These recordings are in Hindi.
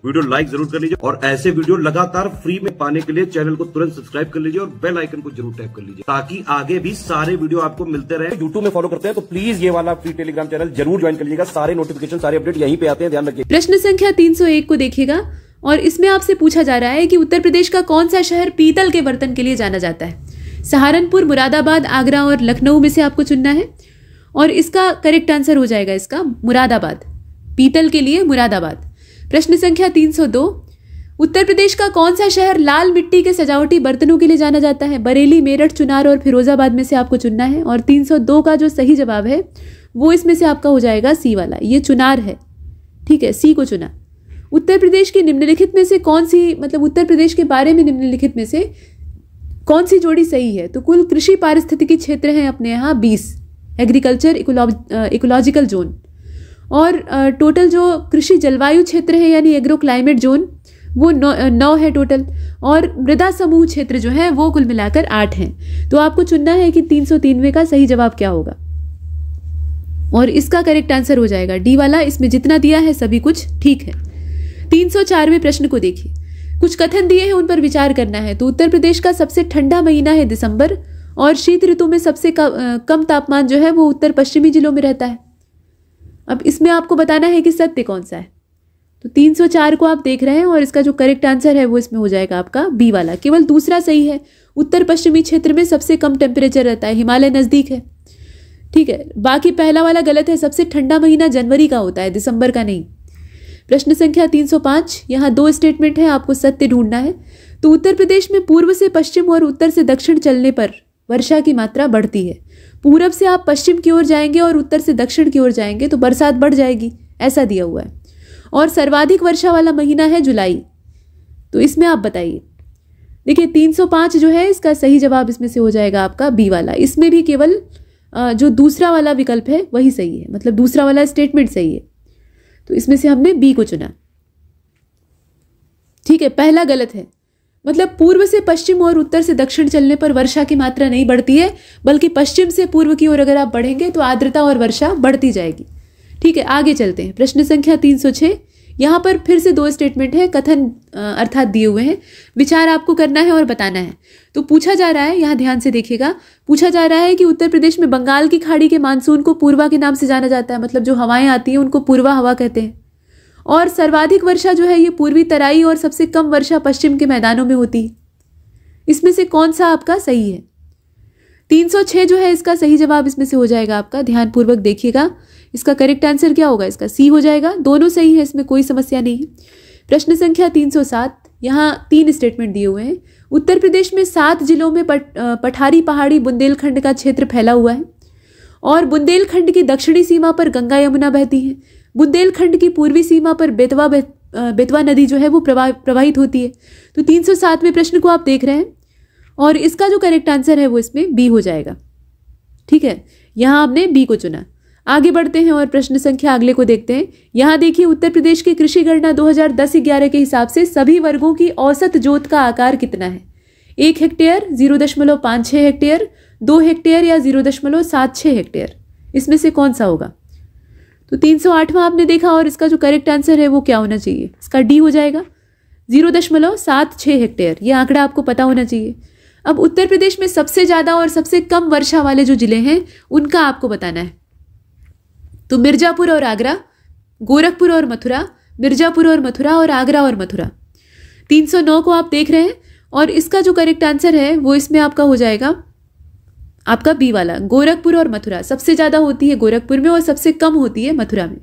वीडियो लाइक जरूर कर लीजिए और ऐसे वीडियो लगातार फ्री में पाने के लिए चैनल को तुरंत सब्सक्राइब कर लीजिए और बेल आइकन को जरूर टैप कर लीजिए ताकि आगे भी सारे वीडियो आपको मिलते रहे। यूट्यूब में फॉलो करते हैं तो प्लीज ये वाला फ्री टेलीग्राम चैनल जरूर ज्वाइन कर लीजिएगा। सारे नोटिफिकेशन सारे अपडेट यहीं पे आते हैं, ध्यान रखिए। प्रश्न संख्या 301 को देखिएगा और इसमें आपसे पूछा जा रहा है कि उत्तर प्रदेश का कौन सा शहर पीतल के बर्तन के लिए जाना जाता है। सहारनपुर, मुरादाबाद, आगरा और लखनऊ में से आपको चुनना है और इसका करेक्ट आंसर हो जाएगा इसका मुरादाबाद, पीतल के लिए मुरादाबाद। प्रश्न संख्या 302, उत्तर प्रदेश का कौन सा शहर लाल मिट्टी के सजावटी बर्तनों के लिए जाना जाता है। बरेली, मेरठ, चुनार और फिरोजाबाद में से आपको चुनना है और 302 का जो सही जवाब है वो इसमें से आपका हो जाएगा सी वाला, ये चुनार है। ठीक है, सी को चुना। उत्तर प्रदेश की निम्नलिखित में से कौन सी, मतलब उत्तर प्रदेश के बारे में निम्नलिखित में से कौन सी जोड़ी सही है। तो कुल कृषि पारिस्थितिकी क्षेत्र हैं अपने यहाँ 20, एग्रीकल्चर इकोलॉजिकल जोन, और टोटल जो कृषि जलवायु क्षेत्र है यानी एग्रो क्लाइमेट जोन वो 9 है टोटल, और मृदा समूह क्षेत्र जो है वो कुल मिलाकर 8 हैं। तो आपको चुनना है कि 393 का सही जवाब क्या होगा और इसका करेक्ट आंसर हो जाएगा डी वाला। इसमें जितना दिया है सभी कुछ ठीक है। 304वें प्रश्न को देखिए, कुछ कथन दिए हैं उन पर विचार करना है। तो उत्तर प्रदेश का सबसे ठंडा महीना है दिसंबर और शीत ऋतु में सबसे कम तापमान जो है वो उत्तर पश्चिमी जिलों में रहता है। अब इसमें आपको बताना है कि सत्य कौन सा है। तो 304 को आप देख रहे हैं और इसका जो करेक्ट आंसर है वो इसमें हो जाएगा आपका बी वाला, केवल दूसरा सही है। उत्तर पश्चिमी क्षेत्र में सबसे कम टेम्परेचर रहता है, हिमालय नज़दीक है। ठीक है, बाकी पहला वाला गलत है, सबसे ठंडा महीना जनवरी का होता है, दिसंबर का नहीं। प्रश्न संख्या 305, यहाँ 2 स्टेटमेंट है, आपको सत्य ढूंढना है। तो उत्तर प्रदेश में पूर्व से पश्चिम और उत्तर से दक्षिण चलने पर वर्षा की मात्रा बढ़ती है। पूरब से आप पश्चिम की ओर जाएंगे और उत्तर से दक्षिण की ओर जाएंगे तो बरसात बढ़ जाएगी, ऐसा दिया हुआ है। और सर्वाधिक वर्षा वाला महीना है जुलाई। तो इसमें आप बताइए। देखिए 305 जो है इसका सही जवाब इसमें से हो जाएगा आपका बी वाला। इसमें भी केवल जो दूसरा वाला विकल्प है वही सही है, मतलब दूसरा वाला स्टेटमेंट सही है। तो इसमें से हमने बी को चुना। ठीक है, पहला गलत है, मतलब पूर्व से पश्चिम और उत्तर से दक्षिण चलने पर वर्षा की मात्रा नहीं बढ़ती है, बल्कि पश्चिम से पूर्व की ओर अगर आप बढ़ेंगे तो आर्द्रता और वर्षा बढ़ती जाएगी। ठीक है, आगे चलते हैं। प्रश्न संख्या 306, यहाँ पर फिर से 2 स्टेटमेंट है, कथन अर्थात दिए हुए हैं, विचार आपको करना है और बताना है। तो पूछा जा रहा है, यहाँ ध्यान से देखिएगा, पूछा जा रहा है कि उत्तर प्रदेश में बंगाल की खाड़ी के मानसून को पूर्वा के नाम से जाना जाता है, मतलब जो हवाएं आती हैं उनको पूर्वा हवा कहते हैं। और सर्वाधिक वर्षा जो है ये पूर्वी तराई और सबसे कम वर्षा पश्चिम के मैदानों में होती है। इसमें से कौन सा आपका सही है। 306 जो है इसका सही जवाब इसमें से हो जाएगा आपका, ध्यानपूर्वक देखिएगा। इसका करेक्ट आंसर क्या होगा, इसका सी हो जाएगा। दोनों सही है, इसमें कोई समस्या नहीं है। प्रश्न संख्या 307, यहाँ 3 स्टेटमेंट दिए हुए हैं। उत्तर प्रदेश में 7 जिलों में पठारी पहाड़ी बुंदेलखंड का क्षेत्र फैला हुआ है और बुंदेलखंड की दक्षिणी सीमा पर गंगा यमुना बहती है। बुंदेलखंड की पूर्वी सीमा पर बेतवा नदी जो है वो प्रवाहित होती है। तो 307वें प्रश्न को आप देख रहे हैं और इसका जो करेक्ट आंसर है वो इसमें बी हो जाएगा। ठीक है, यहाँ आपने बी को चुना। आगे बढ़ते हैं और प्रश्न संख्या अगले को देखते हैं। यहाँ देखिए, उत्तर प्रदेश की कृषि गणना 2010-11 के हिसाब से सभी वर्गों की औसत जोत का आकार कितना है। 1 हेक्टेयर, 0.56 हेक्टेयर, 2 हेक्टेयर या 0.76 हेक्टेयर। इसमें से कौन सा होगा। तो 308वां आपने देखा और इसका जो करेक्ट आंसर है वो क्या होना चाहिए, इसका डी हो जाएगा, 0.76 हेक्टेयर। ये आंकड़ा आपको पता होना चाहिए। अब उत्तर प्रदेश में सबसे ज़्यादा और सबसे कम वर्षा वाले जो जिले हैं उनका आपको बताना है। तो मिर्जापुर और आगरा, गोरखपुर और मथुरा, मिर्जापुर और मथुरा और आगरा और मथुरा। 309 को आप देख रहे हैं और इसका जो करेक्ट आंसर है वो इसमें आपका हो जाएगा आपका बी वाला, गोरखपुर और मथुरा। सबसे ज़्यादा होती है गोरखपुर में और सबसे कम होती है मथुरा में।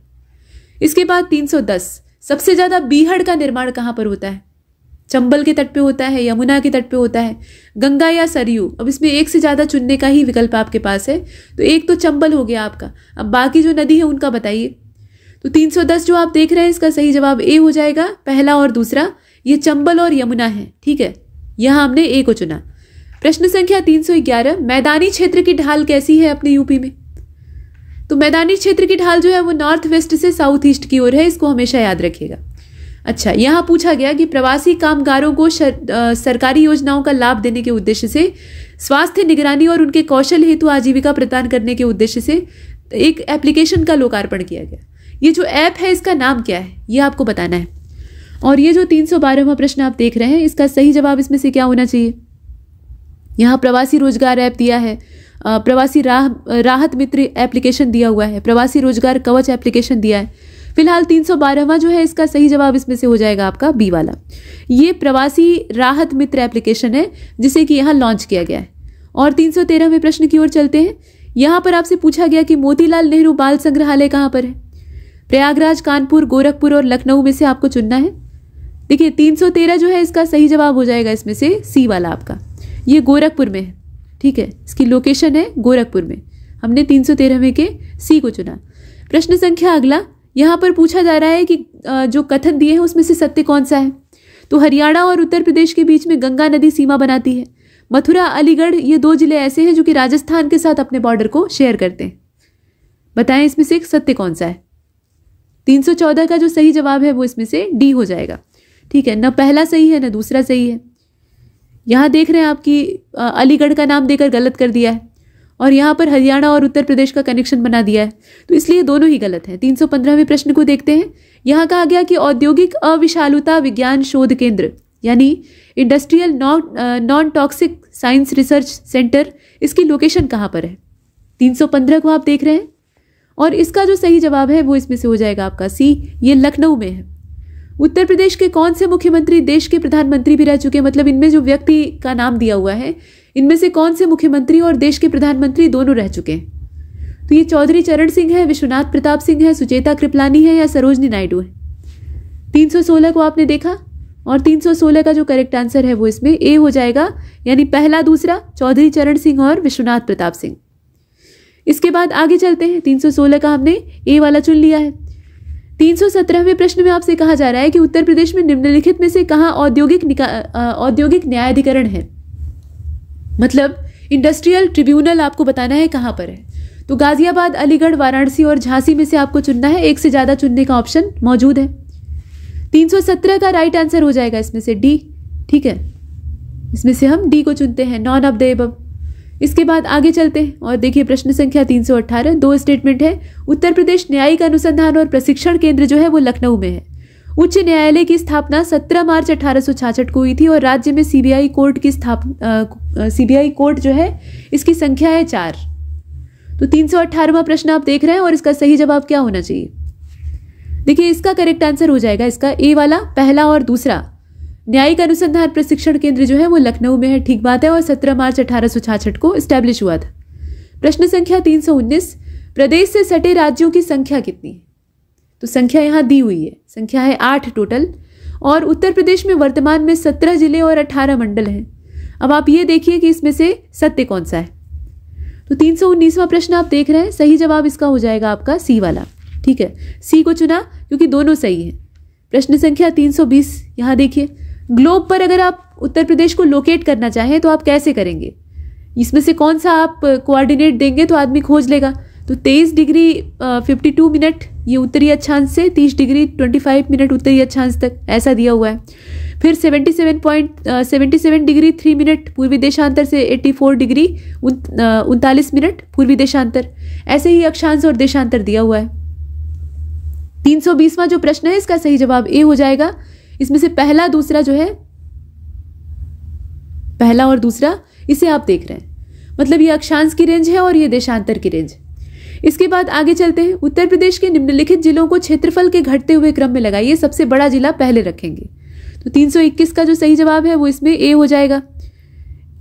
इसके बाद 310, सबसे ज़्यादा बीहड़ का निर्माण कहाँ पर होता है। चंबल के तट पे होता है, यमुना के तट पे होता है, गंगा या सरयू। अब इसमें एक से ज़्यादा चुनने का ही विकल्प आपके पास है। तो एक तो चंबल हो गया आपका, अब बाकी जो नदी है उनका बताइए। तो 310 जो आप देख रहे हैं इसका सही जवाब ए हो जाएगा, पहला और दूसरा। ये चंबल और यमुना है। ठीक है, यहाँ हमने ए को चुना। प्रश्न संख्या 311, मैदानी क्षेत्र की ढाल कैसी है अपने यूपी में। तो मैदानी क्षेत्र की ढाल जो है वो नॉर्थ वेस्ट से साउथ ईस्ट की ओर है, इसको हमेशा याद रखिएगा। अच्छा, यहाँ पूछा गया कि प्रवासी कामगारों को सरकारी योजनाओं का लाभ देने के उद्देश्य से, स्वास्थ्य निगरानी और उनके कौशल हेतु आजीविका प्रदान करने के उद्देश्य से एक एप्लीकेशन का लोकार्पण किया गया। ये जो ऐप है इसका नाम क्या है ये आपको बताना है। और ये जो 312वां प्रश्न आप देख रहे हैं, इसका सही जवाब इसमें से क्या होना चाहिए? यहाँ प्रवासी रोजगार ऐप दिया है, प्रवासी राहत मित्र एप्लीकेशन दिया हुआ है, प्रवासी रोजगार कवच एप्लीकेशन दिया है। फिलहाल 312वां जो है, इसका सही जवाब इसमें से हो जाएगा आपका बी वाला। ये प्रवासी राहत मित्र एप्लीकेशन है जिसे कि यहाँ लॉन्च किया गया है। और 313वें प्रश्न की ओर चलते हैं। यहाँ पर आपसे पूछा गया कि मोतीलाल नेहरू बाल संग्रहालय कहाँ पर है? प्रयागराज, कानपुर, गोरखपुर और लखनऊ में से आपको चुनना है। देखिए 313 जो है, इसका सही जवाब हो जाएगा इसमें से सी वाला आपका। ये गोरखपुर में है, ठीक है, इसकी लोकेशन है गोरखपुर में। हमने 313वें के सी को चुना। प्रश्न संख्या अगला, यहाँ पर पूछा जा रहा है कि जो कथन दिए हैं उसमें से सत्य कौन सा है? तो हरियाणा और उत्तर प्रदेश के बीच में गंगा नदी सीमा बनाती है। मथुरा, अलीगढ़, ये 2 जिले ऐसे हैं जो कि राजस्थान के साथ अपने बॉर्डर को शेयर करते हैं। बताएं इसमें से सत्य कौन सा है? 314 का जो सही जवाब है वो इसमें से डी हो जाएगा, ठीक है। न पहला सही है न दूसरा सही है। यहाँ देख रहे हैं आपकी अलीगढ़ का नाम देकर गलत कर दिया है और यहाँ पर हरियाणा और उत्तर प्रदेश का कनेक्शन बना दिया है, तो इसलिए दोनों ही गलत हैं। 315वें प्रश्न को देखते हैं। यहाँ कहा गया कि औद्योगिक अविषालुता विज्ञान शोध केंद्र यानी industrial non toxic science research centre, इसकी लोकेशन कहाँ पर है? 315 को आप देख रहे हैं और इसका जो सही जवाब है वो इसमें से हो जाएगा आपका सी, ये लखनऊ में है। उत्तर प्रदेश के कौन से मुख्यमंत्री देश के प्रधानमंत्री भी रह चुके हैं? मतलब इनमें जो व्यक्ति का नाम दिया हुआ है, इनमें से कौन से मुख्यमंत्री और देश के प्रधानमंत्री दोनों रह चुके हैं? तो ये चौधरी चरण सिंह है, विश्वनाथ प्रताप सिंह है, सुचेता कृपलानी है या सरोजनी नायडू है? 316 को आपने देखा और 316 का जो करेक्ट आंसर है वो इसमें ए हो जाएगा, यानी पहला दूसरा चौधरी चरण सिंह और विश्वनाथ प्रताप सिंह। इसके बाद आगे चलते हैं। 316 का हमने ए वाला चुन लिया है। 317वें प्रश्न में आपसे कहा जा रहा है कि उत्तर प्रदेश में निम्नलिखित में से कहाँ औद्योगिक न्यायाधिकरण है? मतलब इंडस्ट्रियल ट्रिब्यूनल आपको बताना है कहाँ पर है। तो गाजियाबाद, अलीगढ़, वाराणसी और झांसी में से आपको चुनना है। एक से ज़्यादा चुनने का ऑप्शन मौजूद है। 317 का राइट आंसर हो जाएगा इसमें से डी, ठीक है। इसमें से हम डी को चुनते हैं, नॉन ऑफ द एबव। इसके बाद आगे चलते हैं और देखिए प्रश्न संख्या 318, 2 स्टेटमेंट है। उत्तर प्रदेश न्यायिक अनुसंधान और प्रशिक्षण केंद्र जो है वो लखनऊ में है। उच्च न्यायालय की स्थापना 17 मार्च 1866 को हुई थी और राज्य में सीबीआई कोर्ट की सीबीआई कोर्ट जो है इसकी संख्या है 4। तो 318वां प्रश्न आप देख रहे हैं और इसका सही जवाब क्या होना चाहिए? देखिए इसका करेक्ट आंसर हो जाएगा इसका ए वाला, पहला और दूसरा। न्यायिक अनुसंधान प्रशिक्षण केंद्र जो है वो लखनऊ में है, ठीक बात है, और 17 मार्च 1866 को एस्टैब्लिश हुआ था। प्रश्न संख्या 319, प्रदेश से सटे राज्यों की संख्या कितनी है? तो संख्या यहाँ दी हुई है, संख्या है 8 टोटल। और उत्तर प्रदेश में वर्तमान में 17 जिले और 18 मंडल हैं। अब आप ये देखिए कि इसमें से सत्य कौन सा है। तो 319वां प्रश्न आप देख रहे हैं, सही जवाब इसका हो जाएगा आपका सी वाला, ठीक है। सी को चुना क्योंकि दोनों सही है। प्रश्न संख्या 320, यहाँ देखिए, ग्लोब पर अगर आप उत्तर प्रदेश को लोकेट करना चाहें तो आप कैसे करेंगे? इसमें से कौन सा आप कोऑर्डिनेट देंगे तो आदमी खोज लेगा? तो 23 डिग्री 52 मिनट ये उत्तरी अक्षांश से 30 डिग्री 25 मिनट उत्तरी अक्षांश तक, ऐसा दिया हुआ है। फिर 77 डिग्री 3 मिनट पूर्वी देशांतर से 84 डिग्री 39 मिनट पूर्वी देशांतर, ऐसे ही अक्षांश और देशांतर दिया हुआ है। 320वां जो प्रश्न है इसका सही जवाब ए हो जाएगा। इसमें से पहला दूसरा जो है, पहला और दूसरा इसे आप देख रहे हैं, मतलब ये अक्षांश की रेंज है और ये देशांतर की रेंज। इसके बाद आगे चलते हैं। उत्तर प्रदेश के निम्नलिखित जिलों को क्षेत्रफल के घटते हुए क्रम में लगाइए, सबसे बड़ा जिला पहले रखेंगे। तो 321 का जो सही जवाब है वो इसमें ए हो जाएगा।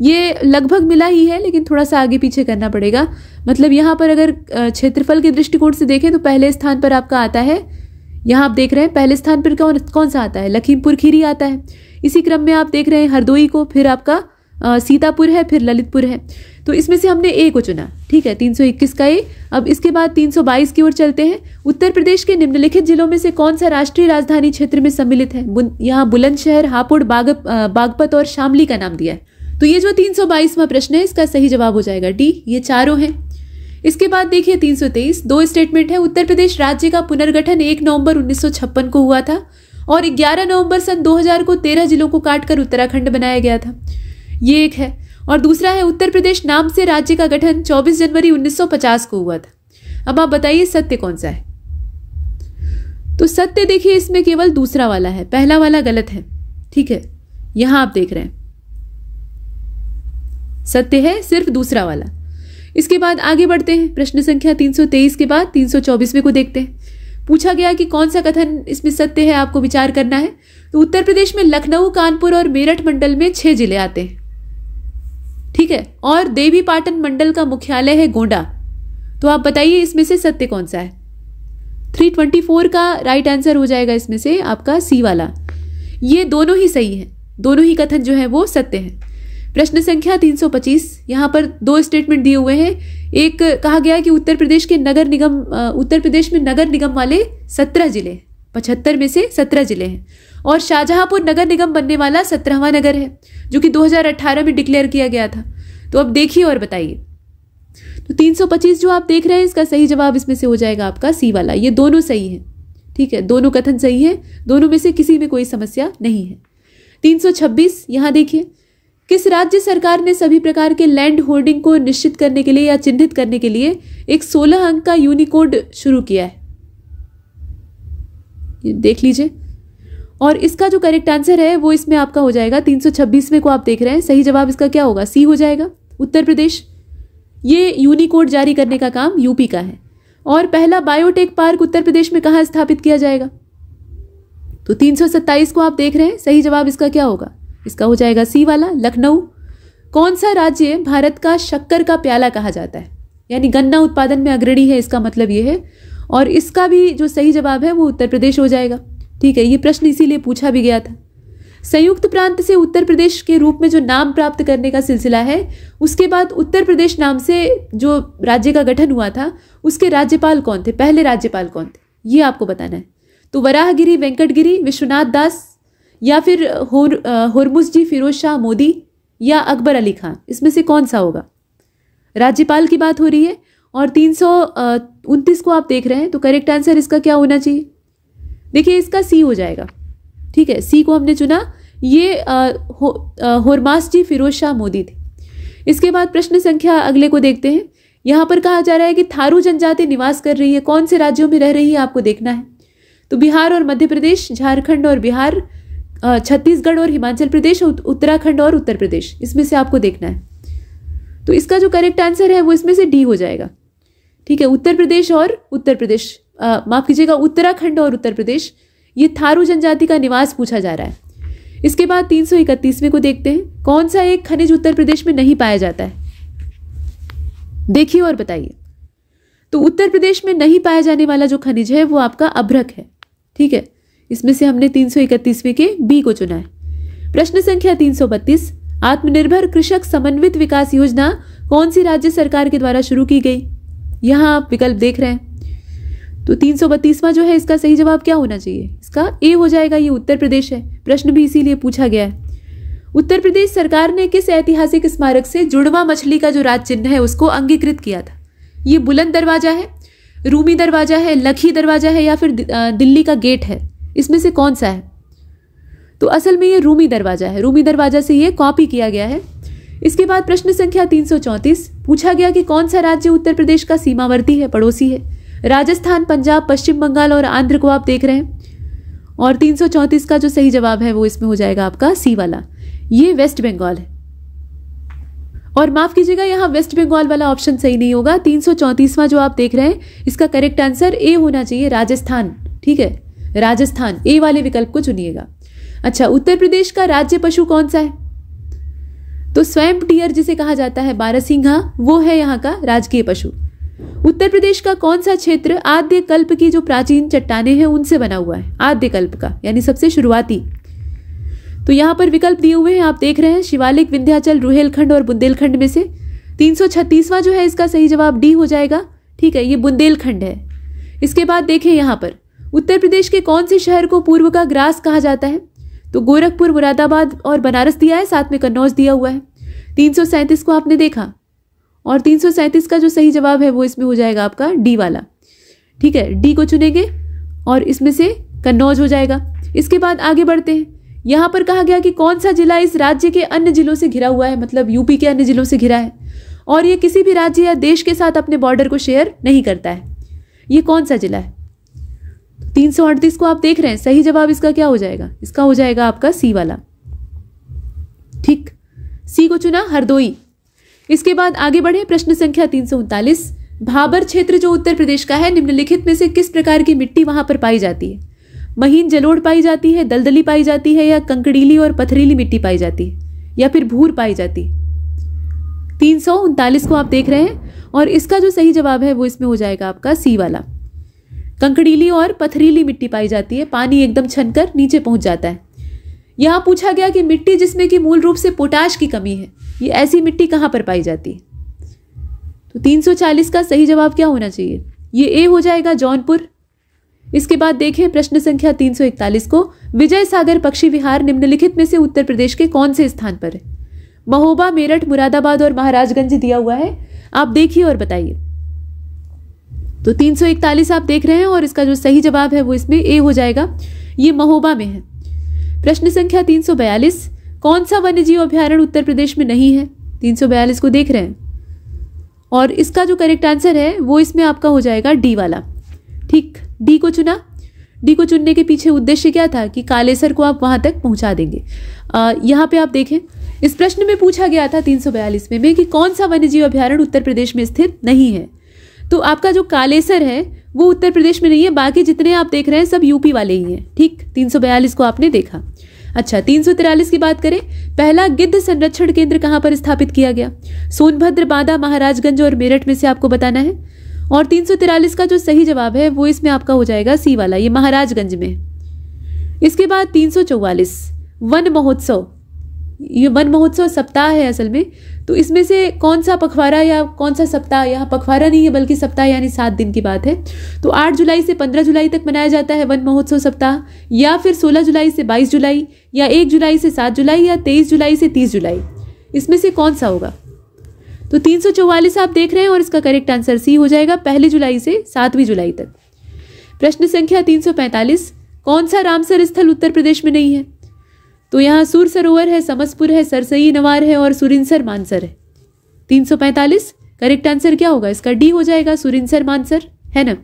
ये लगभग मिला ही है लेकिन थोड़ा सा आगे पीछे करना पड़ेगा। मतलब यहाँ पर अगर क्षेत्रफल के दृष्टिकोण से देखें तो पहले स्थान पर आपका आता है, यहाँ आप देख रहे हैं पहले स्थान पर कौन सा आता है? लखीमपुर खीरी आता है। इसी क्रम में आप देख रहे हैं हरदोई को, फिर आपका सीतापुर है, फिर ललितपुर है। तो इसमें से हमने ए को चुना, ठीक है, 321 का ए। अब इसके बाद 322 की ओर चलते हैं। उत्तर प्रदेश के निम्नलिखित जिलों में से कौन सा राष्ट्रीय राजधानी क्षेत्र में सम्मिलित है? यहाँ बुलंदशहर, हापुड़, बागपत और शामली का नाम दिया है। तो ये जो 322वां प्रश्न है इसका सही जवाब हो जाएगा डी, ये चारों हैं। इसके बाद देखिए 323, 2 स्टेटमेंट है। उत्तर प्रदेश राज्य का पुनर्गठन 1 नवंबर 1956 को हुआ था और 11 नवंबर सन 2000 को 13 जिलों को काटकर उत्तराखंड बनाया गया था। ये एक है। और दूसरा है उत्तर प्रदेश नाम से राज्य का गठन 24 जनवरी 1950 को हुआ था। अब आप बताइए सत्य कौन सा है? तो सत्य देखिए इसमें केवल दूसरा वाला है, पहला वाला गलत है। ठीक है, यहां आप देख रहे हैं सत्य है सिर्फ दूसरा वाला। इसके बाद आगे बढ़ते हैं, प्रश्न संख्या 323 के बाद 324वें को देखते हैं। पूछा गया कि कौन सा कथन इसमें सत्य है, आपको विचार करना है। तो उत्तर प्रदेश में लखनऊ, कानपुर और मेरठ मंडल में 6 जिले आते हैं। ठीक है, और देवी पाटन मंडल का मुख्यालय है गोंडा। तो आप बताइए इसमें से सत्य कौन सा है। 324 का राइट आंसर हो जाएगा इसमें से आपका सी वाला। ये दोनों ही सही है, दोनों ही कथन जो है वो सत्य है। प्रश्न संख्या 325, यहां पर 2 स्टेटमेंट दिए हुए हैं। एक कहा गया कि उत्तर प्रदेश में नगर निगम वाले 17 जिले, 75 में से 17 जिले हैं, और शाहजहांपुर नगर निगम बनने वाला 17वां नगर है, जो कि 2018 में डिक्लेयर किया गया था। तो अब देखिए और बताइए। तो 325 जो आप देख रहे हैं, इसका सही जवाब इसमें से हो जाएगा आपका सी वाला। ये दोनों सही है। ठीक है, दोनों कथन सही है, दोनों में से किसी में कोई समस्या नहीं है। 326, यहां देखिए, किस राज्य सरकार ने सभी प्रकार के लैंड होल्डिंग को निश्चित करने के लिए या चिन्हित करने के लिए एक 16 अंक का यूनिकोड शुरू किया है, ये देख लीजिए। और इसका जो करेक्ट आंसर है वो इसमें आपका हो जाएगा 326वें को आप देख रहे हैं, सही जवाब इसका क्या होगा, सी हो जाएगा, उत्तर प्रदेश। ये यूनिकोड जारी करने का काम यूपी का है। और पहला बायोटेक पार्क उत्तर प्रदेश में कहाँ स्थापित किया जाएगा। तो 327 को आप देख रहे हैं, सही जवाब इसका क्या होगा, इसका हो जाएगा सी वाला, लखनऊ। कौन सा राज्य भारत का शक्कर का प्याला कहा जाता है, यानी गन्ना उत्पादन में अग्रणी है, इसका मतलब ये है। और इसका भी जो सही जवाब है वो उत्तर प्रदेश हो जाएगा। ठीक है, ये प्रश्न इसीलिए पूछा भी गया था। संयुक्त प्रांत से उत्तर प्रदेश के रूप में जो नाम प्राप्त करने का सिलसिला है, उसके बाद उत्तर प्रदेश नाम से जो राज्य का गठन हुआ था, उसके राज्यपाल कौन थे, पहले राज्यपाल कौन थे, ये आपको बताना है। तो वराहगिरी वेंकटगिरी, विश्वनाथ दास, या फिर होरमुसजी फिरोज शाह मोदी, या अकबर अली खान, इसमें से कौन सा होगा। राज्यपाल की बात हो रही है। और 329 को आप देख रहे हैं, तो करेक्ट आंसर इसका क्या होना चाहिए, देखिए इसका सी हो जाएगा। ठीक है, सी को हमने चुना, ये होरमासजी फिरोज शाह मोदी थे। इसके बाद प्रश्न संख्या अगले को देखते हैं। यहाँ पर कहा जा रहा है कि थारू जनजाति निवास कर रही है, कौन से राज्यों में रह रही है आपको देखना है। तो बिहार और मध्य प्रदेश, झारखंड और बिहार, छत्तीसगढ़ और हिमाचल प्रदेश, उत्तराखंड और उत्तर प्रदेश, इसमें से आपको देखना है। तो इसका जो करेक्ट आंसर है वो इसमें से डी हो जाएगा। ठीक है, उत्तर प्रदेश और उत्तर प्रदेश, माफ कीजिएगा, उत्तराखंड और उत्तर प्रदेश, ये थारू जनजाति का निवास पूछा जा रहा है। इसके बाद 331वें को देखते हैं। कौन सा एक खनिज उत्तर प्रदेश में नहीं पाया जाता है, देखिए और बताइए। तो उत्तर प्रदेश में नहीं पाया जाने वाला जो खनिज है वो आपका अभ्रक है। ठीक है, इसमें से हमने 331वें के बी को चुना है। प्रश्न संख्या 332, आत्मनिर्भर कृषक समन्वित विकास योजना कौन सी राज्य सरकार के द्वारा शुरू की गई, यहां आप विकल्प देख रहे हैं। तो 332वां जो है, इसका सही जवाब क्या होना चाहिए, इसका ए हो जाएगा, ये उत्तर प्रदेश है। प्रश्न भी इसीलिए पूछा गया है। उत्तर प्रदेश सरकार ने किस ऐतिहासिक स्मारक से जुड़वा मछली का जो राज चिन्ह है उसको अंगीकृत किया था। ये बुलंद दरवाजा है, रूमी दरवाजा है, लखी दरवाजा है, या फिर दिल्ली का गेट है, इसमें से कौन सा है। तो असल में ये रूमी दरवाजा है, रूमी दरवाजा से ये कॉपी किया गया है। इसके बाद प्रश्न संख्या 334, पूछा गया कि कौन सा राज्य उत्तर प्रदेश का सीमावर्ती है, पड़ोसी है। राजस्थान, पंजाब, पश्चिम बंगाल और आंध्र को आप देख रहे हैं। और 334 का जो सही जवाब है वो इसमें हो जाएगा आपका सी वाला, ये वेस्ट बंगाल है। और माफ कीजिएगा, यहाँ वेस्ट बंगाल वाला ऑप्शन सही नहीं होगा। 334वां जो आप देख रहे हैं, इसका करेक्ट आंसर ए होना चाहिए, राजस्थान। ठीक है, राजस्थान, ए वाले विकल्प को चुनिएगा। अच्छा, उत्तर प्रदेश का राज्य पशु कौन सा है। तो स्वैम्प डियर जिसे कहा जाता है, बारहसिंघा, वो है यहाँ का राजकीय पशु। उत्तर प्रदेश का कौन सा क्षेत्र आद्य कल्प की जो प्राचीन चट्टानें हैं उनसे बना हुआ है, आद्य कल्प का, यानी सबसे शुरुआती। तो यहाँ पर विकल्प दिए हुए हैं, आप देख रहे हैं, शिवालिक, विंध्याचल, रुहेलखंड और बुंदेलखंड में से 336वां जो है इसका सही जवाब डी हो जाएगा। ठीक है, ये बुंदेलखंड है। इसके बाद देखें यहाँ पर, उत्तर प्रदेश के कौन से शहर को पूर्व का ग्रास कहा जाता है। तो गोरखपुर, मुरादाबाद और बनारस दिया है, साथ में कन्नौज दिया हुआ है। 337 को आपने देखा, और 337 का जो सही जवाब है वो इसमें हो जाएगा आपका डी वाला। ठीक है, डी को चुनेंगे और इसमें से कन्नौज हो जाएगा। इसके बाद आगे बढ़ते हैं। यहाँ पर कहा गया कि कौन सा जिला इस राज्य के अन्य जिलों से घिरा हुआ है, मतलब यूपी के अन्य जिलों से घिरा है, और ये किसी भी राज्य या देश के साथ अपने बॉर्डर को शेयर नहीं करता है। ये कौन सा जिला है। 338 को आप देख रहे हैं, सही जवाब इसका क्या हो जाएगा? इसका हो जाएगा आपका सी वाला। ठीक, सी को चुना, हरदोई। इसके बाद आगे बढ़े, प्रश्न संख्या 339। भाबर क्षेत्र जो उत्तर प्रदेश का है, निम्नलिखित में से किस प्रकार की मिट्टी वहां पर पाई जाती है? महीन जलोढ़ पाई जाती है, दलदली पाई जाती है, या कंकड़ीली और पथरीली मिट्टी पाई जाती है, या फिर भूर पाई जाती है? 339 को आप देख रहे हैं और इसका जो सही जवाब है वो इसमें हो जाएगा आपका सी वाला। कंकड़ीली और पथरीली मिट्टी पाई जाती है, पानी एकदम छनकर नीचे पहुंच जाता है। यहां पूछा गया कि मिट्टी जिसमें कि मूल रूप से पोटाश की कमी है, ये ऐसी मिट्टी कहां पर पाई जाती है? तो 340 का सही जवाब क्या होना चाहिए? ये ए हो जाएगा, जौनपुर। इसके बाद देखें प्रश्न संख्या 341 को, विजय सागर पक्षी विहार निम्नलिखित में से उत्तर प्रदेश के कौन से स्थान पर है? महोबा, मेरठ, मुरादाबाद और महाराजगंज दिया हुआ है, आप देखिए और बताइए। तो 341 आप देख रहे हैं और इसका जो सही जवाब है वो इसमें ए हो जाएगा, ये महोबा में है। प्रश्न संख्या 342, कौन सा वन्यजीव अभ्यारण्य उत्तर प्रदेश में नहीं है? 342 को देख रहे हैं और इसका जो करेक्ट आंसर है वो इसमें आपका हो जाएगा डी वाला। ठीक, डी को चुना। डी को चुनने के पीछे उद्देश्य क्या था कि कालेसर को आप वहां तक पहुंचा देंगे। यहाँ पे आप देखें, इस प्रश्न में पूछा गया था 342 में कि कौन सा वन्यजीव अभ्यारण्य उत्तर प्रदेश में स्थित नहीं है। तो आपका जो कालेसर है वो उत्तर प्रदेश में नहीं है, बाकी जितने आप देख रहे हैं सब यूपी वाले ही हैं। ठीक, 342 को आपने देखा। अच्छा, 343 की बात करें, पहला गिद्ध संरक्षण केंद्र कहां पर स्थापित किया गया? सोनभद्र, बांदा, महाराजगंज और मेरठ में से आपको बताना है। और 343 का जो सही जवाब है वो इसमें आपका हो जाएगा सी वाला, ये महाराजगंज में। इसके बाद 344, वन महोत्सव। ये वन महोत्सव सप्ताह है असल में, तो इसमें से कौन सा पखवाड़ा या कौन सा सप्ताह, यहाँ पखवाड़ा नहीं है बल्कि सप्ताह, यानी 7 दिन की बात है। तो 8 जुलाई से 15 जुलाई तक मनाया जाता है वन महोत्सव सप्ताह, या फिर 16 जुलाई से 22 जुलाई, या 1 जुलाई से 7 जुलाई, या 23 जुलाई से 30 जुलाई, इसमें से कौन सा होगा? तो 344 आप देख रहे हैं और इसका करेक्ट आंसर सी हो जाएगा, 1 जुलाई से 7 जुलाई तक। प्रश्न संख्या 345, कौन सा रामसर स्थल उत्तर प्रदेश में नहीं है? तो यहाँ सूर सरोवर है, समसपुर है, सरसई नवार है और सुरिनसर मानसर है। 345 करेक्ट आंसर क्या होगा? इसका डी हो जाएगा, सुरिनसर मानसर, है ना।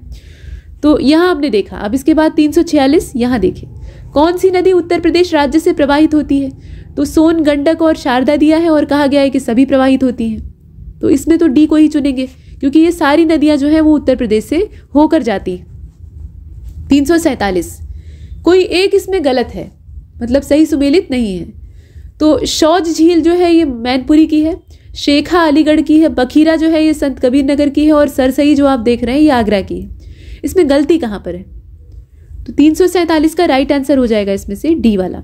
तो यहाँ आपने देखा। अब इसके बाद 346, यहाँ देखिए, कौन सी नदी उत्तर प्रदेश राज्य से प्रवाहित होती है? तो सोन, गंडक और शारदा दिया है और कहा गया है कि सभी प्रवाहित होती हैं। तो इसमें तो डी को ही चुनेंगे क्योंकि ये सारी नदियां जो हैं वो उत्तर प्रदेश से होकर जाती हैं। 347, कोई एक इसमें गलत है, मतलब सही सुमेलित नहीं है। तो शौज झील जो है ये मैनपुरी की है, शेखा अलीगढ़ की है, बखीरा जो है ये संत कबीर नगर की है और सरसई जो आप देख रहे हैं ये आगरा की है। इसमें गलती कहाँ पर है? तो 347 का राइट आंसर हो जाएगा इसमें से डी वाला।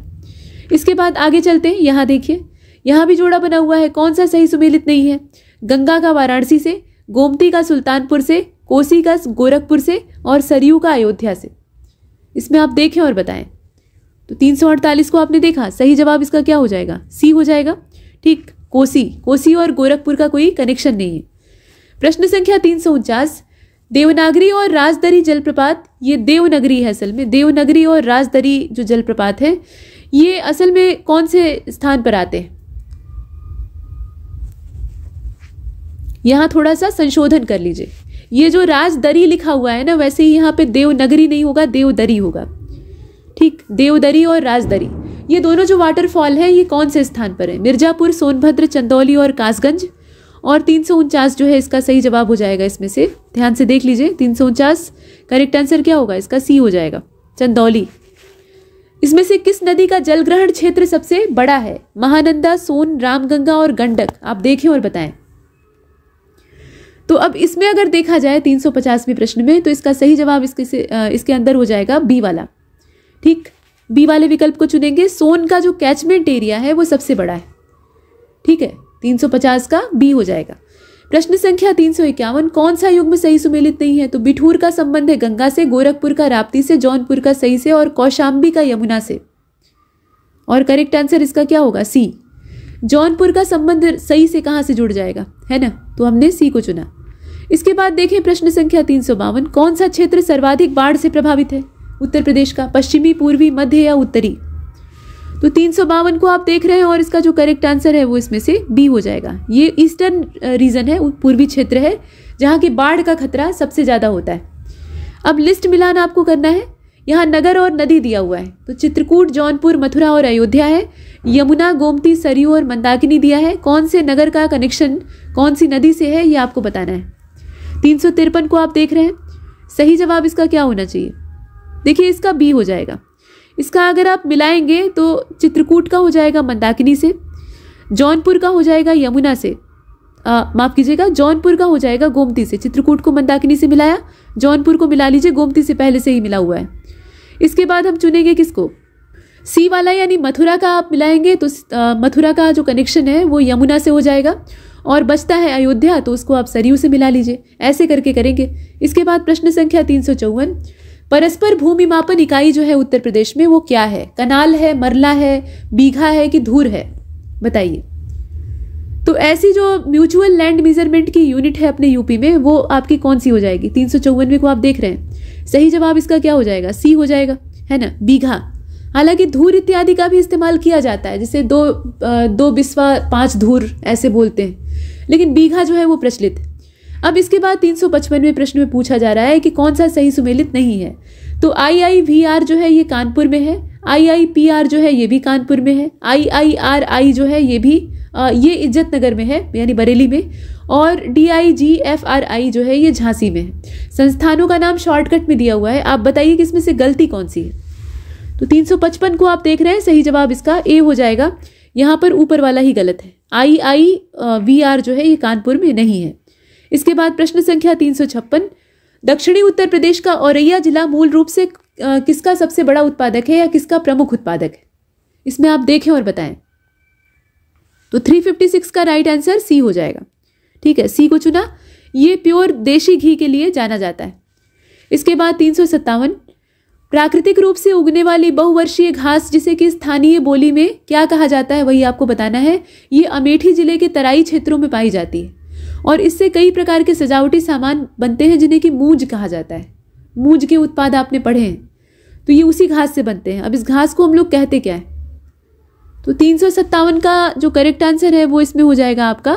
इसके बाद आगे चलते हैं, यहाँ देखिए, यहाँ भी जोड़ा बना हुआ है। कौन सा सही सुमेलित नहीं है? गंगा का वाराणसी से, गोमती का सुल्तानपुर से, कोसी का गोरखपुर से और सरयू का अयोध्या से। इसमें आप देखें और बताएं। तो 348 को आपने देखा, सही जवाब इसका क्या हो जाएगा? सी हो जाएगा। ठीक, कोसी और गोरखपुर का कोई कनेक्शन नहीं है। प्रश्न संख्या 349, देवनागरी और राजदरी जलप्रपात, ये देवनगरी है असल में, देवनगरी और राजदरी जो जलप्रपात है ये असल में कौन से स्थान पर आते हैं? यहां थोड़ा सा संशोधन कर लीजिए। ये जो राजदरी लिखा हुआ है ना, वैसे ही यहाँ पे देवनगरी नहीं होगा, देवदरी होगा। ठीक, देवदरी और राजदरी ये दोनों जो वाटरफॉल है ये कौन से स्थान पर है? मिर्जापुर, सोनभद्र, चंदौली और कासगंज। और 349 जो है इसका सही जवाब हो जाएगा इसमें से, ध्यान से देख लीजिए। 349 करेक्ट आंसर क्या होगा? इसका सी हो जाएगा, चंदौली। इसमें से किस नदी का जलग्रहण क्षेत्र सबसे बड़ा है? महानंदा, सोन, रामगंगा और गंडक। आप देखें और बताएं। तो अब इसमें अगर देखा जाए 350वें प्रश्न में, तो इसका सही जवाब इसके अंदर हो जाएगा बी वाला। ठीक, बी वाले विकल्प को चुनेंगे। सोन का जो कैचमेंट एरिया है वो सबसे बड़ा है। ठीक है, 350 का बी हो जाएगा। प्रश्न संख्या 351, कौन सा युग्म सही सुमेलित नहीं है? तो बिठूर का संबंध है गंगा से, गोरखपुर का राप्ती से, जौनपुर का सही से और कौशाम्बी का यमुना से। और करेक्ट आंसर इसका क्या होगा? सी। जौनपुर का संबंध सही से कहां से जुड़ जाएगा, है ना, तो हमने सी को चुना। इसके बाद देखें प्रश्न संख्या 352, कौन सा क्षेत्र सर्वाधिक बाढ़ से प्रभावित है उत्तर प्रदेश का? पश्चिमी, पूर्वी, मध्य या उत्तरी? तो 352 को आप देख रहे हैं और इसका जो करेक्ट आंसर है वो इसमें से बी हो जाएगा। ये ईस्टर्न रीजन है, पूर्वी क्षेत्र है, जहां की बाढ़ का खतरा सबसे ज्यादा होता है। अब लिस्ट मिलान आपको करना है। यहाँ नगर और नदी दिया हुआ है, तो चित्रकूट, जौनपुर, मथुरा और अयोध्या है। यमुना, गोमती, सरयू और मंदाकिनी दिया है। कौन से नगर का कनेक्शन कौन सी नदी से है ये आपको बताना है। 353 को आप देख रहे हैं, सही जवाब इसका क्या होना चाहिए? देखिए इसका बी हो जाएगा। इसका अगर आप मिलाएंगे तो चित्रकूट का हो जाएगा मंदाकिनी से, जौनपुर का हो जाएगा यमुना से, माफ़ कीजिएगा, जौनपुर का हो जाएगा गोमती से। चित्रकूट को मंदाकिनी से मिलाया, जौनपुर को मिला लीजिए, गोमती से पहले से ही मिला हुआ है। इसके बाद हम चुनेंगे किसको? सी वाला, यानी मथुरा का आप मिलाएंगे तो मथुरा का जो कनेक्शन है वो यमुना से हो जाएगा, और बचता है अयोध्या तो उसको आप सरयू से मिला लीजिए। ऐसे करके करेंगे। इसके बाद प्रश्न संख्या 354, परस्पर भूमि मापन इकाई जो है उत्तर प्रदेश में वो क्या है? कनाल है, मरला है, बीघा है कि धूर है? बताइए। तो ऐसी जो म्यूचुअल लैंड मेजरमेंट की यूनिट है अपने यूपी में वो आपकी कौन सी हो जाएगी? 354 को आप देख रहे हैं, सही जवाब इसका क्या हो जाएगा? सी हो जाएगा, है ना, बीघा। हालांकि धूर इत्यादि का भी इस्तेमाल किया जाता है, जैसे दो बिस्वा 5 धूर ऐसे बोलते हैं, लेकिन बीघा जो है वो प्रचलित है। अब इसके बाद 355वें प्रश्न में पूछा जा रहा है कि कौन सा सही सुमेलित नहीं है। तो IIVR जो है ये कानपुर में है, IIPR जो है ये भी कानपुर में है, IIRI जो है ये भी ये इज्जत नगर में है यानी बरेली में, और DIGFRI जो है ये झांसी में है। संस्थानों का नाम शॉर्टकट में दिया हुआ है। आप बताइए कि इसमें से गलती कौन सी है? तो 355 को आप देख रहे हैं, सही जवाब इसका ए हो जाएगा। यहाँ पर ऊपर वाला ही गलत है, IIVR जो है ये कानपुर में नहीं है। इसके बाद प्रश्न संख्या 356, दक्षिणी उत्तर प्रदेश का औरैया जिला मूल रूप से किसका सबसे बड़ा उत्पादक है या किसका प्रमुख उत्पादक है? इसमें आप देखें और बताएं। तो 356 का राइट आंसर सी हो जाएगा। ठीक है, सी को चुना। ये प्योर देशी घी के लिए जाना जाता है। इसके बाद 357, प्राकृतिक रूप से उगने वाली बहुवर्षीय घास जिसे कि स्थानीय बोली में क्या कहा जाता है वही आपको बताना है। ये अमेठी जिले के तराई क्षेत्रों में पाई जाती है और इससे कई प्रकार के सजावटी सामान बनते हैं जिन्हें कि मूंज कहा जाता है। मूंज के उत्पाद आपने पढ़े हैं, तो ये उसी घास से बनते हैं। अब इस घास को हम लोग कहते क्या है? तो 357 का जो करेक्ट आंसर है वो इसमें हो जाएगा आपका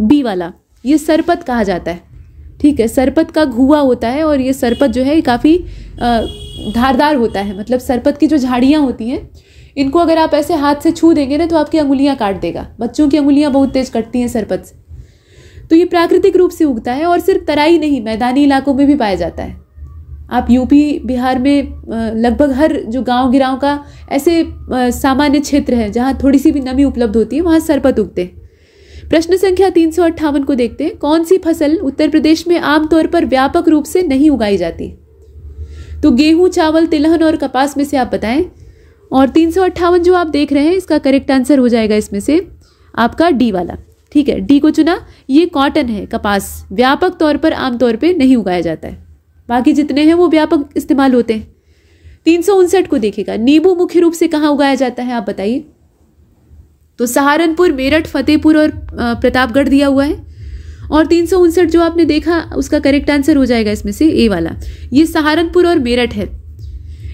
बी वाला, ये सरपत कहा जाता है। ठीक है, सरपत का घुआ होता है और ये सरपत जो है काफ़ी धारदार होता है। मतलब सरपत की जो झाड़ियाँ होती हैं इनको अगर आप ऐसे हाथ से छू देंगे ना तो आपकी अंगुलियाँ काट देगा। बच्चों की अंगुलियाँ बहुत तेज कटती हैं सरपत से। तो ये प्राकृतिक रूप से उगता है और सिर्फ तराई नहीं, मैदानी इलाकों में भी पाया जाता है। आप यूपी बिहार में लगभग हर जो गांव गिराव का ऐसे सामान्य क्षेत्र है जहां थोड़ी सी भी नमी उपलब्ध होती है वहां सरपत उगते हैं। प्रश्न संख्या 358 को देखते हैं। कौन सी फसल उत्तर प्रदेश में आमतौर पर व्यापक रूप से नहीं उगाई जाती? तो गेहूं, चावल, तिलहन और कपास में से आप बताएं। और 358 जो आप देख रहे हैं इसका करेक्ट आंसर हो जाएगा इसमें से आपका डी वाला। ठीक है, डी को चुना। ये कॉटन है, कपास व्यापक तौर पर आमतौर पर नहीं उगाया जाता है, बाकी जितने हैं वो व्यापक इस्तेमाल होते हैं। 359 को देखिएगा। नींबू मुख्य रूप से कहाँ उगाया जाता है आप बताइए? तो सहारनपुर, मेरठ, फतेहपुर और प्रतापगढ़ दिया हुआ है। और 359 जो आपने देखा उसका करेक्ट आंसर हो जाएगा इसमें से ए वाला, ये सहारनपुर और मेरठ है।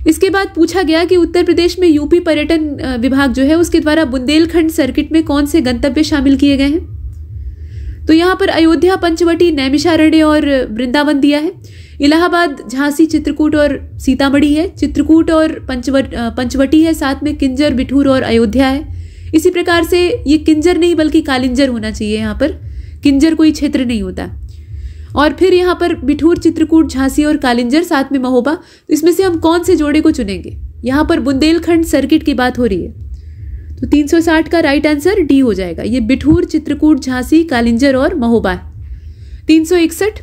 इसके बाद पूछा गया कि उत्तर प्रदेश में यूपी पर्यटन विभाग जो है उसके द्वारा बुंदेलखंड सर्किट में कौन से गंतव्य शामिल किए गए हैं? तो यहाँ पर अयोध्या, पंचवटी, नैमिषारण्य और वृंदावन दिया है। इलाहाबाद, झांसी, चित्रकूट और सीतामढ़ी है। चित्रकूट और पंचवटी है, साथ में किंजर, बिठूर और अयोध्या है। इसी प्रकार से ये किंजर नहीं बल्कि कालिंजर होना चाहिए, यहाँ पर किंजर कोई क्षेत्र नहीं होता। और फिर यहाँ पर बिठूर, चित्रकूट, झांसी और कालिंजर, साथ में महोबा। तो इसमें से हम कौन से जोड़े को चुनेंगे? यहाँ पर बुंदेलखंड सर्किट की बात हो रही है, तो 360 का राइट आंसर डी हो जाएगा। ये बिठूर, चित्रकूट, झांसी, कालिंजर और महोबा। 361,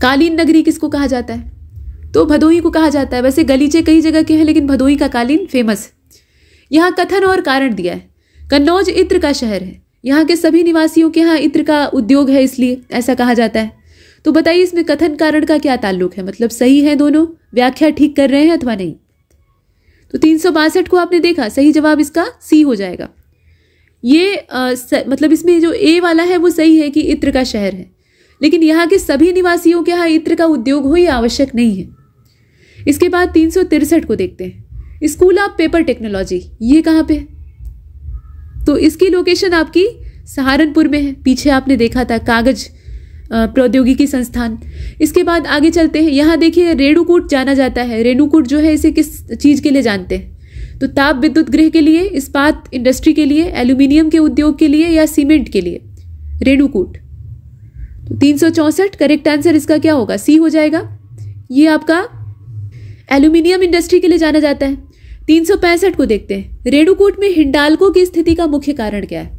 कालीन नगरी किसको कहा जाता है? तो भदोही को कहा जाता है। वैसे गलीचे कई जगह के हैं लेकिन भदोही का कालीन फेमस है। यहाँ कथन और कारण दिया है। कन्नौज इत्र का शहर है, यहाँ के सभी निवासियों के यहाँ इत्र का उद्योग है इसलिए ऐसा कहा जाता है। तो बताइए इसमें कथन कारण का क्या ताल्लुक है? मतलब सही है दोनों, व्याख्या ठीक कर रहे हैं अथवा नहीं? तो 362 को आपने देखा, सही जवाब इसका सी हो जाएगा। ये मतलब इसमें जो ए वाला है वो सही है कि इत्र का शहर है, लेकिन यहाँ के सभी निवासियों के यहाँ इत्र का उद्योग हो ये आवश्यक नहीं है। इसके बाद 363 को देखते हैं। स्कूल ऑफ पेपर टेक्नोलॉजी ये कहाँ पे है? तो इसकी लोकेशन आपकी सहारनपुर में है। पीछे आपने देखा था कागज प्रौद्योगिकी संस्थान। इसके बाद आगे चलते हैं, यहाँ देखिए रेणुकूट जाना जाता है। रेणुकूट जो है इसे किस चीज़ के लिए जानते हैं? तो ताप विद्युत गृह के लिए, इस्पात इंडस्ट्री के लिए, एल्यूमिनियम के उद्योग के लिए या सीमेंट के लिए? रेणुकूट। तो 364 करेक्ट आंसर इसका क्या होगा? सी हो जाएगा। ये आपका एल्यूमिनियम इंडस्ट्री के लिए जाना जाता है। 365 को देखते हैं, रेणुकूट में हिंडाल्को की स्थिति का मुख्य कारण क्या है?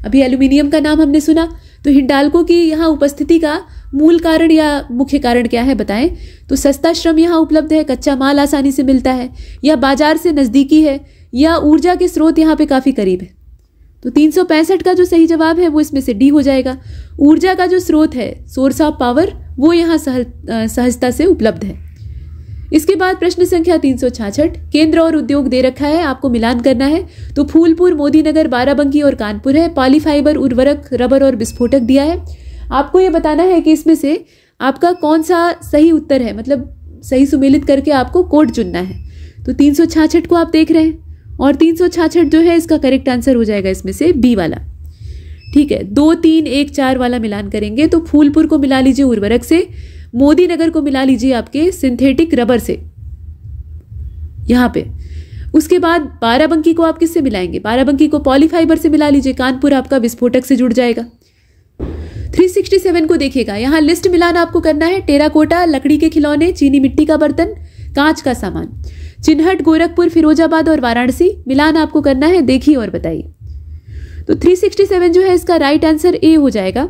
अभी एल्यूमिनियम का नाम हमने सुना, तो हिंडाल्को की यहाँ उपस्थिति का मूल कारण या मुख्य कारण क्या है बताएं? तो सस्ता श्रम यहाँ उपलब्ध है, कच्चा माल आसानी से मिलता है, या बाजार से नज़दीकी है, या ऊर्जा के स्रोत यहाँ पे काफ़ी करीब है। तो 365 का जो सही जवाब है वो इसमें से डी हो जाएगा। ऊर्जा का जो स्रोत है, सोर्स ऑफ पावर, वो यहाँ सहजता से उपलब्ध है। इसके बाद प्रश्न संख्या 366, केंद्र और उद्योग दे रखा है, आपको मिलान करना है। तो फूलपुर, मोदीनगर, बाराबंकी और कानपुर है। पॉलीफाइबर, उर्वरक, रबर और विस्फोटक दिया है। आपको ये बताना है कि इसमें से आपका कौन सा सही उत्तर है, मतलब सही सुमेलित करके आपको कोड चुनना है। तो 366 को आप देख रहे हैं, और 366 जो है इसका करेक्ट आंसर हो जाएगा इसमें से बी वाला। ठीक है, 2, 3, 1, 4 वाला मिलान करेंगे। तो फूलपुर को मिला लीजिए उर्वरक से, मोदीनगर को मिला लीजिए आपके सिंथेटिक रबर से यहाँ पे। उसके बाद बाराबंकी को आप किससे मिलाएंगे? बाराबंकी को पॉलीफाइबर से मिला लीजिए। कानपुर आपका विस्फोटक से जुड़ जाएगा। 367 को देखिएगा, यहाँ लिस्ट मिलान आपको करना है। टेराकोटा, लकड़ी के खिलौने, चीनी मिट्टी का बर्तन, कांच का सामान। चिन्हट, गोरखपुर, फिरोजाबाद और वाराणसी मिलान आपको करना है। देखिए और बताइए। तो 367 जो है इसका राइट आंसर ए हो जाएगा।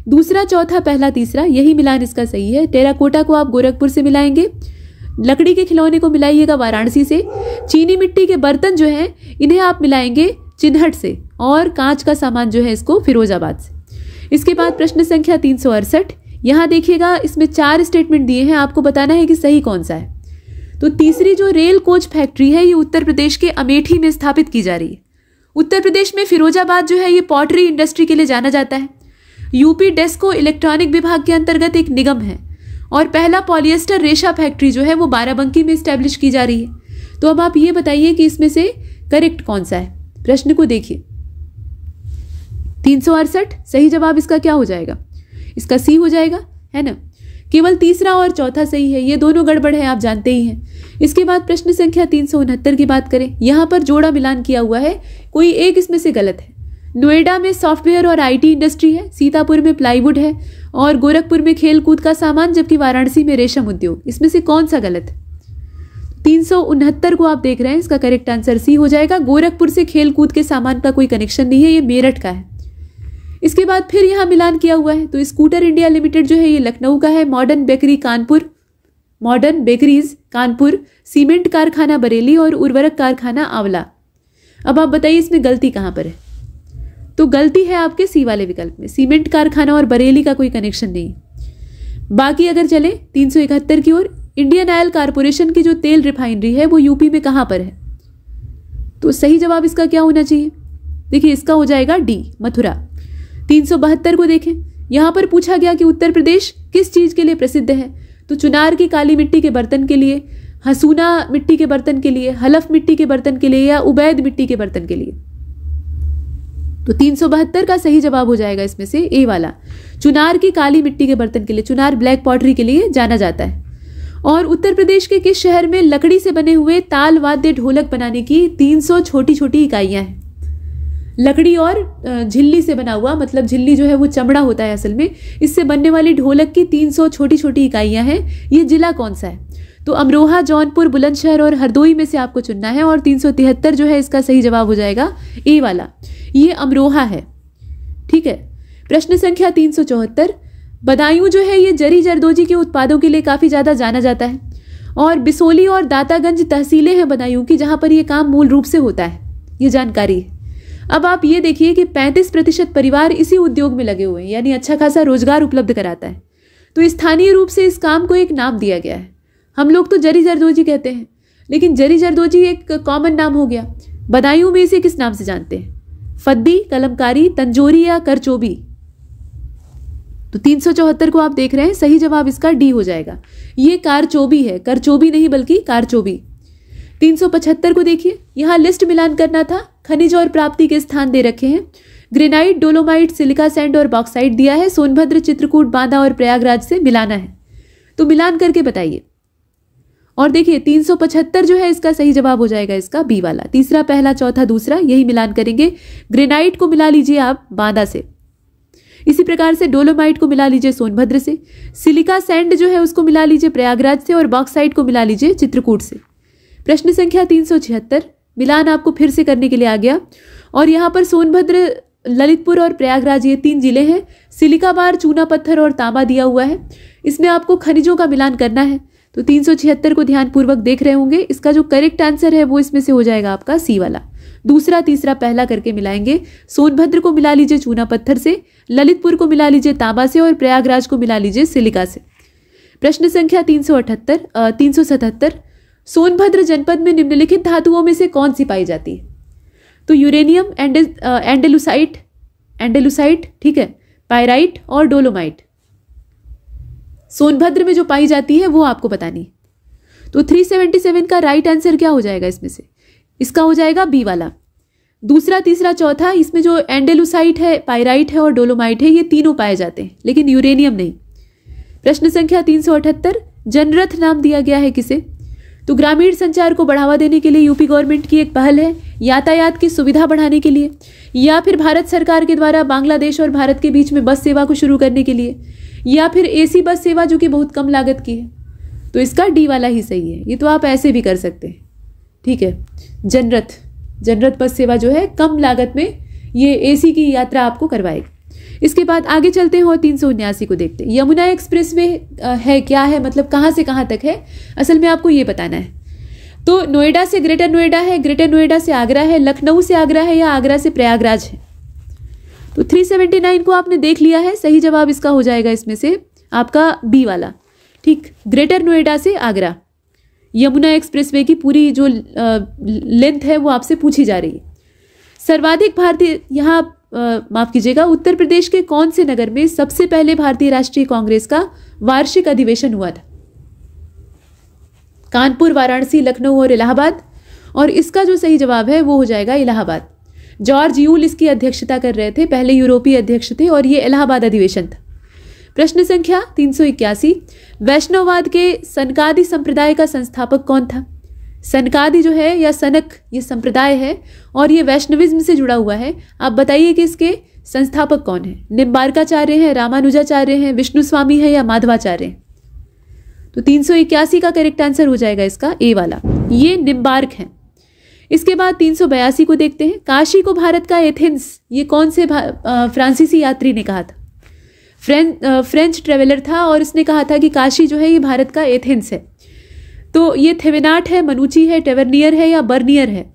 दूसरा, चौथा, पहला, तीसरा, यही मिलान इसका सही है। टेराकोटा को आप गोरखपुर से मिलाएंगे, लकड़ी के खिलौने को मिलाइएगा वाराणसी से, चीनी मिट्टी के बर्तन जो हैं इन्हें आप मिलाएंगे चिन्हट से, और कांच का सामान जो है इसको फिरोजाबाद से। इसके बाद प्रश्न संख्या 368, यहाँ देखिएगा इसमें 4 स्टेटमेंट दिए हैं, आपको बताना है कि सही कौन सा है। तो तीसरी जो रेल कोच फैक्ट्री है ये उत्तर प्रदेश के अमेठी में स्थापित की जा रही है। उत्तर प्रदेश में फिरोजाबाद जो है ये पॉटरी इंडस्ट्री के लिए जाना जाता है। यूपी डेस्को इलेक्ट्रॉनिक विभाग के अंतर्गत एक निगम है, और पहला पॉलिएस्टर रेशा फैक्ट्री जो है वो बाराबंकी में स्टैब्लिश की जा रही है। तो अब आप ये बताइए कि इसमें से करेक्ट कौन सा है। प्रश्न को देखिए, 368 सही जवाब इसका क्या हो जाएगा? इसका सी हो जाएगा, है ना। केवल तीसरा और चौथा सही है, ये दोनों गड़बड़ है, आप जानते ही हैं। इसके बाद प्रश्न संख्या 369 की बात करें, यहाँ पर जोड़ा मिलान किया हुआ है, कोई एक इसमें से गलत है। नोएडा में सॉफ्टवेयर और आईटी इंडस्ट्री है, सीतापुर में प्लाईवुड है, और गोरखपुर में खेल कूद का सामान, जबकि वाराणसी में रेशम उद्योग। इसमें से कौन सा गलत है? 369 को आप देख रहे हैं, इसका करेक्ट आंसर सी हो जाएगा। गोरखपुर से खेल कूद के सामान का कोई कनेक्शन नहीं है, ये मेरठ का है। इसके बाद फिर यहाँ मिलान किया हुआ है, तो स्कूटर इंडिया लिमिटेड जो है ये लखनऊ का है। मॉडर्न बेकरीज कानपुर, सीमेंट कारखाना बरेली और उर्वरक कारखाना आंवला। अब आप बताइए इसमें गलती कहाँ पर है? तो गलती है आपके सी वाले विकल्प में, सीमेंट कारखाना और बरेली का कोई कनेक्शन नहीं। बाकी अगर चले 371 की ओर, इंडियन ऑयल कारपोरेशन की जो तेल रिफाइनरी है वो यूपी में कहाँ पर है? तो सही जवाब इसका क्या होना चाहिए? देखिए इसका हो जाएगा डी, मथुरा। 372 को देखें, यहाँ पर पूछा गया कि उत्तर प्रदेश किस चीज़ के लिए प्रसिद्ध है? तो चुनार की काली मिट्टी के बर्तन के लिए, हसूना मिट्टी के बर्तन के लिए, हलफ मिट्टी के बर्तन के लिए, या उबैद मिट्टी के बर्तन के लिए। तो 372 का सही जवाब हो जाएगा इसमें से ए वाला, चुनार की काली मिट्टी के बर्तन के लिए। चुनार ब्लैक पॉटरी के लिए जाना जाता है। और उत्तर प्रदेश के किस शहर में लकड़ी से बने हुए ताल वाद्य ढोलक बनाने की 300 छोटी छोटी इकाइयां हैं? लकड़ी और झिल्ली से बना हुआ, मतलब झिल्ली जो है वो चमड़ा होता है असल में, इससे बनने वाली ढोलक की 300 छोटी छोटी इकाइयां हैं। ये जिला कौन सा है? तो अमरोहा, जौनपुर, बुलंदशहर और हरदोई में से आपको चुनना है। और 373 जो है इसका सही जवाब हो जाएगा ए वाला, ये अमरोहा है। ठीक है। प्रश्न संख्या 374, बदायूं जो है ये जरी जरदोजी के उत्पादों के लिए काफ़ी ज़्यादा जाना जाता है, और बिसोली और दातागंज तहसीलें हैं बदायूं की जहाँ पर ये काम मूल रूप से होता है, ये जानकारी है। अब आप ये देखिए कि 35% परिवार इसी उद्योग में लगे हुए हैं, यानी अच्छा खासा रोजगार उपलब्ध कराता है। तो स्थानीय रूप से इस काम को एक नाम दिया गया है। हम लोग तो जरी जरदोजी कहते हैं, लेकिन जरी जरदोजी एक कॉमन नाम हो गया। बदायूं में इसे किस नाम से जानते हैं? फद्दी, कलमकारी, तंजोरी या करचोबी? तो 374 को आप देख रहे हैं, सही जवाब इसका डी हो जाएगा। ये कारचोबी है, करचोबी नहीं बल्कि कारचोबी। 375 को देखिए, यहाँ लिस्ट मिलान करना था, खनिज और प्राप्ति के स्थान दे रखे हैं। ग्रेनाइट, डोलोमाइट, सिलिका सैंड और बॉक्साइट दिया है। सोनभद्र, चित्रकूट, बांदा और प्रयागराज से मिलाना है, तो मिलान करके बताइए। और देखिए 375 जो है इसका सही जवाब हो जाएगा इसका बी वाला। तीसरा, पहला, चौथा, दूसरा, यही मिलान करेंगे। ग्रेनाइट को मिला लीजिए आप बांदा से, इसी प्रकार से डोलोमाइट को मिला लीजिए सोनभद्र से, सिलिका सैंड जो है उसको मिला लीजिए प्रयागराज से, और बॉक्साइट को मिला लीजिए चित्रकूट से। प्रश्न संख्या 376 मिलान आपको फिर से करने के लिए आ गया। और यहाँ पर सोनभद्र, ललितपुर और प्रयागराज ये 3 जिले हैं। सिलिका बार, चूना पत्थर और तांबा दिया हुआ है। इसमें आपको खनिजों का मिलान करना है, तो 376 को ध्यानपूर्वक देख रहे होंगे। इसका जो करेक्ट आंसर है वो इसमें से हो जाएगा आपका सी वाला। दूसरा, तीसरा, पहला करके मिलाएंगे। सोनभद्र को मिला लीजिए चूना पत्थर से, ललितपुर को मिला लीजिए तांबा से, और प्रयागराज को मिला लीजिए सिलिका से। प्रश्न संख्या 377 सोनभद्र जनपद में निम्नलिखित धातुओं में से कौन सी पाई जाती है? तो यूरेनियम, एंडेलुसाइट, ठीक है, पायराइट और डोलोमाइट सोनभद्र में जो पाई जाती है वो आपको बतानी है। तो 377 का राइट आंसर क्या हो जाएगा इसमें से? इसका हो जाएगा बी वाला। दूसरा, तीसरा, चौथा, इसमें जो एंडेलुसाइट है, पायराइट है और डोलोमाइट है, ये तीनों पाए जाते हैं, लेकिन यूरेनियम नहीं। प्रश्न संख्या 378 जनरथ नाम दिया गया है किसे? तो ग्रामीण संचार को बढ़ावा देने के लिए यूपी गवर्नमेंट की एक पहल है, यातायात की सुविधा बढ़ाने के लिए, या फिर भारत सरकार के द्वारा बांग्लादेश और भारत के बीच में बस सेवा को शुरू करने के लिए, या फिर एसी बस सेवा जो कि बहुत कम लागत की है। तो इसका डी वाला ही सही है। ये तो आप ऐसे भी कर सकते हैं, ठीक है। जनरथ बस सेवा जो है कम लागत में ये एसी की यात्रा आपको करवाएगी। इसके बाद आगे चलते हैं और 379 को देखते हैं। यमुना एक्सप्रेसवे है क्या है, मतलब कहाँ से कहाँ तक है, असल में आपको ये बताना है। तो नोएडा से ग्रेटर नोएडा है, ग्रेटर नोएडा से आगरा है, लखनऊ से आगरा है, या आगरा से प्रयागराज है। तो 379 को आपने देख लिया है, सही जवाब इसका हो जाएगा इसमें से आपका बी वाला, ठीक। ग्रेटर नोएडा से आगरा यमुना एक्सप्रेसवे की पूरी जो लेंथ है वो आपसे पूछी जा रही है। सर्वाधिक भारतीय, यहाँ माफ कीजिएगा, उत्तर प्रदेश के कौन से नगर में सबसे पहले भारतीय राष्ट्रीय कांग्रेस का वार्षिक अधिवेशन हुआ था? कानपुर, वाराणसी, लखनऊ और इलाहाबाद। और इसका जो सही जवाब है वो हो जाएगा इलाहाबाद। जॉर्ज यूल इसकी अध्यक्षता कर रहे थे, पहले यूरोपीय अध्यक्ष थे, और ये इलाहाबाद अधिवेशन था। प्रश्न संख्या 381 वैष्णववाद के सनकादि संप्रदाय का संस्थापक कौन था? सनकादि जो है या सनक, ये संप्रदाय है और ये वैष्णविज्म से जुड़ा हुआ है। आप बताइए कि इसके संस्थापक कौन है? निम्बार्काचार्य हैं, रामानुजाचार्य हैं, विष्णु स्वामी है, या माधवाचार्य हैं? तो 381 का करेक्ट आंसर हो जाएगा इसका ए वाला, ये निम्बार्क हैं। इसके बाद 382 को देखते हैं। काशी को भारत का एथेंस, ये कौन से फ्रांसीसी यात्री ने कहा था? फ्रेंच ट्रेवलर था और इसने कहा था कि काशी जो है ये भारत का एथेंस है। तो ये थेवेनाट है, मनुची है, टेवर्नियर है, या बर्नियर है?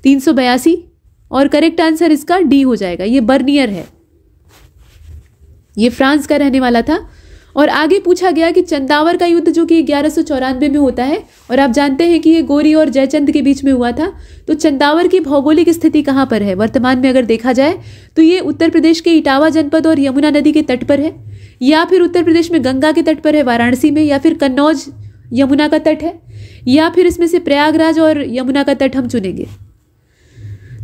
382 और करेक्ट आंसर इसका डी हो जाएगा, ये बर्नियर है। ये फ्रांस का रहने वाला था। और आगे पूछा गया कि चंदावर का युद्ध जो कि 1194 में होता है, और आप जानते हैं कि ये गोरी और जयचंद के बीच में हुआ था। तो चंदावर की भौगोलिक स्थिति कहाँ पर है वर्तमान में अगर देखा जाए तो ये उत्तर प्रदेश के इटावा जनपद और यमुना नदी के तट पर है, या फिर उत्तर प्रदेश में गंगा के तट पर है वाराणसी में, या फिर कन्नौज यमुना का तट है, या फिर इसमें से प्रयागराज और यमुना का तट हम चुनेंगे।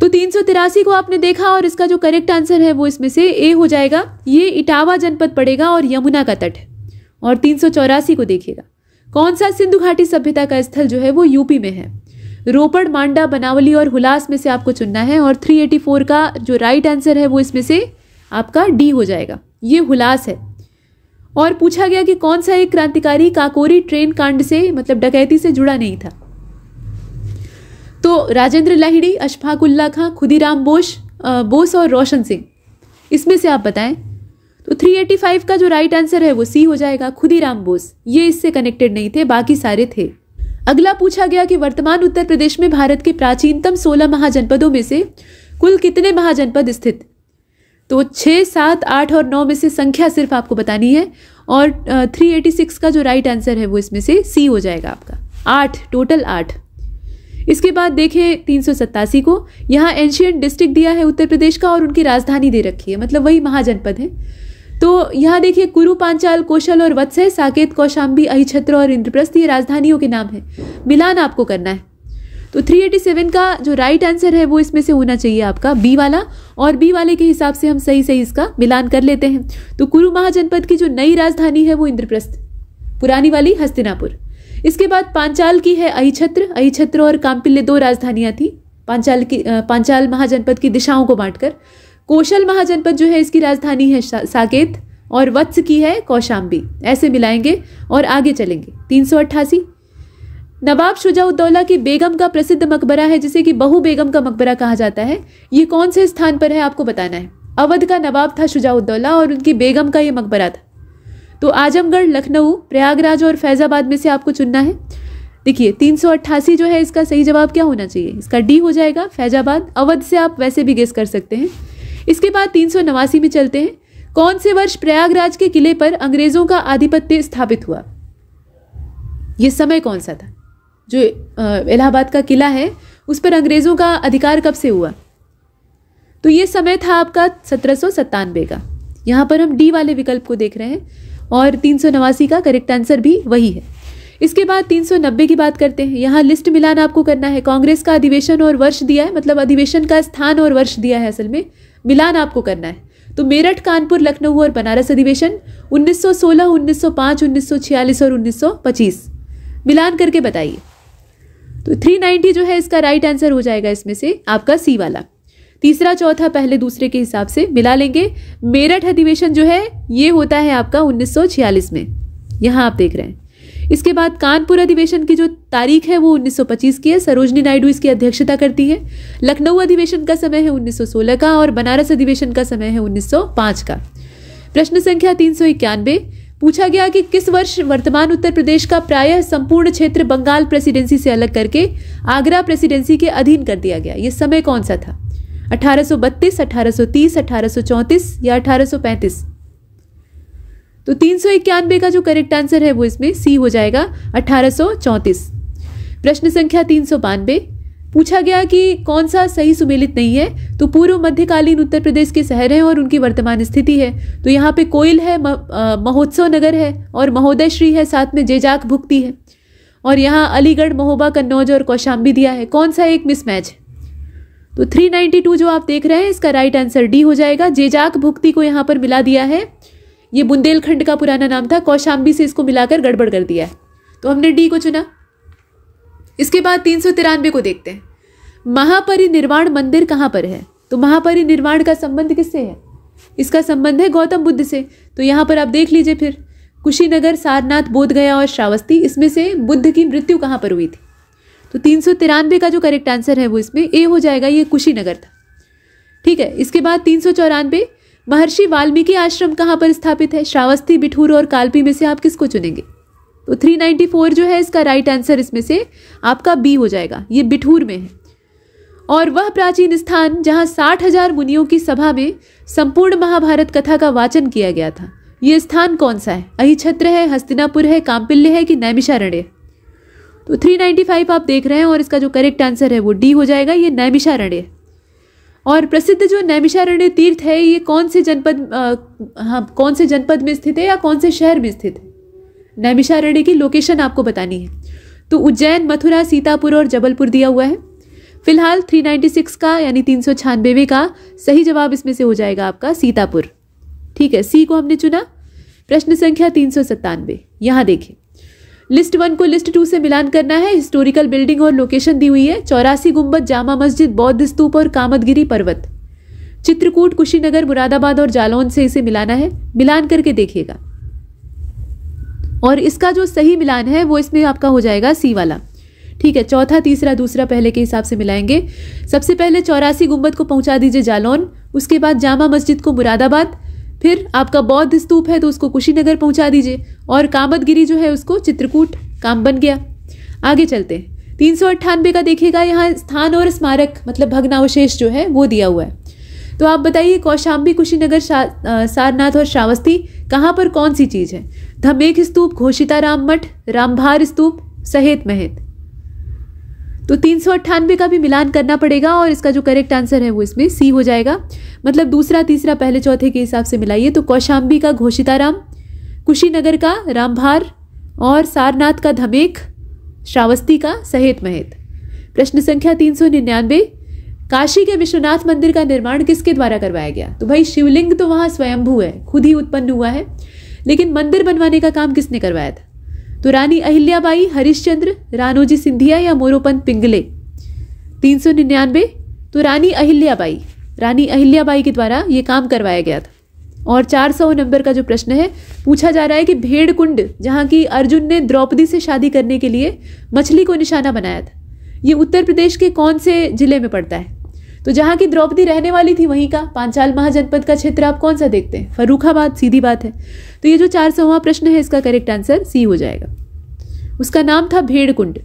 तो 383 को आपने देखा और इसका जो करेक्ट आंसर है वो इसमें से ए हो जाएगा, ये इटावा जनपद पड़ेगा और यमुना का तट है। और 384 को देखिएगा, कौन सा सिंधु घाटी सभ्यता का स्थल जो है वो यूपी में है? रोपड़, मांडा, बनावली और हुलास में से आपको चुनना है। और 384 का जो राइट आंसर है वो इसमें से आपका डी हो जाएगा, ये हुलास है। और पूछा गया कि कौन सा एक क्रांतिकारी काकोरी ट्रेन कांड से, मतलब डकैती से जुड़ा नहीं था? तो राजेंद्र लाहिड़ी, अशफाक उल्ला खां, खुदीराम बोस और रोशन सिंह, इसमें से आप बताएं। तो 385 का जो राइट आंसर है वो सी हो जाएगा, खुदीराम बोस। ये इससे कनेक्टेड नहीं थे, बाकी सारे थे। अगला पूछा गया कि वर्तमान उत्तर प्रदेश में भारत के प्राचीनतम 16 महाजनपदों में से कुल कितने महाजनपद स्थित? तो 6, 7, 8 और 9 में से संख्या सिर्फ आपको बतानी है। और 386 का जो राइट आंसर है वो इसमें से सी हो जाएगा आपका, 8, टोटल 8। इसके बाद देखें 387 को, यहाँ एंशियंट डिस्ट्रिक्ट दिया है उत्तर प्रदेश का और उनकी राजधानी दे रखी है, मतलब वही महाजनपद है। तो यहाँ देखिए कुरु, पांचाल, कौशल और वत्स है, साकेत, कौशाम्बी, अहिछत्र और इंद्रप्रस्थ ये राजधानियों के नाम है। मिलान आपको करना है। तो 387 का जो राइट आंसर है वो इसमें से होना चाहिए आपका बी वाला। और बी वाले के हिसाब से हम सही सही इसका मिलान कर लेते हैं। तो कुरु महाजनपद की जो नई राजधानी है वो इंद्रप्रस्थ, पुरानी वाली हस्तिनापुर। इसके बाद पांचाल की है अहिछत्र। अहिछत्र और कांपिल्य 2 राजधानियां थी पांचाल महाजनपद की दिशाओं को बांटकर। कौशल महाजनपद जो है इसकी राजधानी है साकेत और वत्स की है कौशाम्बी। ऐसे मिलाएंगे और आगे चलेंगे। 388 नवाब शुजाउद्दौला की बेगम का प्रसिद्ध मकबरा है जिसे कि बहु बेगम का मकबरा कहा जाता है। ये कौन से स्थान पर है आपको बताना है। अवध का नवाब था शुजाउद्दौला और उनकी बेगम का ये मकबरा था। तो आजमगढ़, लखनऊ, प्रयागराज और फैजाबाद में से आपको चुनना है। देखिए 388 जो है इसका सही जवाब क्या होना चाहिए, इसका डी हो जाएगा फैजाबाद। अवध से आप वैसे भी गेस कर सकते हैं। इसके बाद 389 में चलते हैं। कौन से वर्ष प्रयागराज के किले पर अंग्रेजों का आधिपत्य स्थापित हुआ। यह समय कौन सा था। जो इलाहाबाद का किला है उस पर अंग्रेजों का अधिकार कब से हुआ। तो ये समय था आपका 1797 का। यहां पर हम डी वाले विकल्प को देख रहे हैं और 389 का करेक्ट आंसर भी वही है। इसके बाद 390 की बात करते हैं। यहाँ लिस्ट मिलान आपको करना है। कांग्रेस का अधिवेशन और वर्ष दिया है, मतलब अधिवेशन का स्थान और वर्ष दिया है, असल में मिलान आपको करना है। तो मेरठ, कानपुर, लखनऊ और बनारस अधिवेशन 1916, 1905, 1946 और 1925 मिलान करके बताइए। तो 390 जो है इसका राइट आंसर हो जाएगा इसमें से आपका सी वाला। तीसरा, चौथा, पहले, दूसरे के हिसाब से मिला लेंगे। मेरठ अधिवेशन जो है ये होता है आपका 1946 में, यहाँ आप देख रहे हैं। इसके बाद कानपुर अधिवेशन की जो तारीख है वो 1925 की है। सरोजनी नायडू इसकी अध्यक्षता करती है। लखनऊ अधिवेशन का समय है 1916 का और बनारस अधिवेशन का समय है 1905 का। प्रश्न संख्या 391 पूछा गया कि किस वर्ष वर्तमान उत्तर प्रदेश का प्रायः संपूर्ण क्षेत्र बंगाल प्रेसिडेंसी से अलग करके आगरा प्रेसिडेंसी के अधीन कर दिया गया। ये समय कौन सा था। 1832, 1830, 1834 या 1835। तो 391 का जो करेक्ट आंसर है वो इसमें सी हो जाएगा 1834। प्रश्न संख्या 392 पूछा गया कि कौन सा सही सुमेलित नहीं है। तो पूर्व मध्यकालीन उत्तर प्रदेश के शहर हैं और उनकी वर्तमान स्थिति है। तो यहाँ पे कोयल है, महोत्सव नगर है और महोदय श्री है, साथ में जेजाक भुक्ति है और यहाँ अलीगढ़, महोबा, कन्नौज और कौशाम्बी दिया है। कौन सा एक मिसमैच है। तो 392 जो आप देख रहे हैं इसका राइट आंसर डी हो जाएगा। जेजाक भुक्ति को यहाँ पर मिला दिया है, ये बुंदेलखंड का पुराना नाम था। कौशाम्बी से इसको मिलाकर गड़बड़ कर दिया है, तो हमने डी को चुना। इसके बाद 393 को देखते हैं। महापरिनिर्वाण मंदिर कहाँ पर है। तो महापरिनिर्वाण का संबंध किससे है। इसका संबंध है गौतम बुद्ध से। तो यहाँ पर आप देख लीजिए फिर कुशीनगर, सारनाथ, बोधगया और श्रावस्ती, इसमें से बुद्ध की मृत्यु कहाँ पर हुई थी। तो 393 का जो करेक्ट आंसर है वो इसमें ए हो जाएगा, ये कुशीनगर था। ठीक है। इसके बाद 394 महर्षि वाल्मीकि आश्रम कहाँ पर स्थापित है। श्रावस्ती, बिठूर और कालपी में से आप किसको चुनेंगे। तो 394 जो है इसका राइट आंसर इसमें से आपका बी हो जाएगा, ये बिठूर में है। और वह प्राचीन स्थान जहाँ 60,000 मुनियों की सभा में संपूर्ण महाभारत कथा का वाचन किया गया था, ये स्थान कौन सा है। अहिछत्र है, हस्तिनापुर है, कांपिल्य है कि नैमिषारण्य। तो 395 आप देख रहे हैं और इसका जो करेक्ट आंसर है वो डी हो जाएगा, ये नैमिषारण्य। और प्रसिद्ध जो नैमिषारण्य तीर्थ है ये कौन से जनपद में स्थित है या कौन से शहर में स्थित है। नैमिषारण्य की लोकेशन आपको बतानी है। तो उज्जैन, मथुरा, सीतापुर और जबलपुर दिया हुआ है। फिलहाल 396 का यानी 396 का सही जवाब इसमें से हो जाएगा आपका सीतापुर। ठीक है, सी को हमने चुना। प्रश्न संख्या 397 यहाँ देखिए, लिस्ट 1 को लिस्ट 2 से मिलान करना है। हिस्टोरिकल बिल्डिंग और लोकेशन दी हुई है। 84 गुंबद, जामा मस्जिद, बौद्ध स्तूप और कामदगिरी पर्वत। चित्रकूट, कुशीनगर, मुरादाबाद और जालौन से इसे मिलाना है। मिलान करके देखिएगा और इसका जो सही मिलान है वो इसमें आपका हो जाएगा सी वाला। ठीक है, चौथा, तीसरा, दूसरा पहले के हिसाब से मिलाएंगे। सबसे पहले 84 गुंबद को पहुंचा दीजिए जालौन, उसके बाद जामा मस्जिद को मुरादाबाद, फिर आपका बौद्ध स्तूप है तो उसको कुशीनगर पहुंचा दीजिए और कामदगिरी जो है उसको चित्रकूट। काम बन गया। आगे चलते हैं। 398 का देखिएगा, यहाँ स्थान और स्मारक मतलब भग्नावशेष जो है वो दिया हुआ है। तो आप बताइए कौशाम्बी, कुशीनगर, सारनाथ और श्रावस्ती कहाँ पर कौन सी चीज़ है। धमेख स्तूप, घोषिताराम मठ, रामभार स्तूप, सहेत महत। तो 398 का भी मिलान करना पड़ेगा और इसका जो करेक्ट आंसर है वो इसमें सी हो जाएगा। मतलब दूसरा, तीसरा, पहले, चौथे के हिसाब से मिलाइए। तो कौशाम्बी का घोषिताराम, कुशीनगर का रामभार और सारनाथ का धमेख, श्रावस्ती का सहेत महत। प्रश्न संख्या 399 काशी के विश्वनाथ मंदिर का निर्माण किसके द्वारा करवाया गया? तो भाई शिवलिंग तो वहां स्वयंभू है, खुद ही उत्पन्न हुआ है, लेकिन मंदिर बनवाने का काम किसने करवाया था? तो रानी अहिल्याबाई, हरिश्चंद्र, राणोजी सिंधिया या मोरोपंत पिंगले? 399। तो रानी अहिल्याबाई के द्वारा ये काम करवाया गया था। और 400 नंबर का जो प्रश्न है, पूछा जा रहा है कि भेड़ कुंड, जहाँ की अर्जुन ने द्रौपदी से शादी करने के लिए मछली को निशाना बनाया था, ये उत्तर प्रदेश के कौन से जिले में पड़ता है? तो जहाँ की द्रौपदी रहने वाली थी वहीं का पांचाल महाजनपद का क्षेत्र आप कौन सा देखते हैं? फर्रुखाबाद, सीधी बात है। तो ये जो 400वां प्रश्न है, इसका करेक्ट आंसर सी हो जाएगा। उसका नाम था भेड़ कुंड।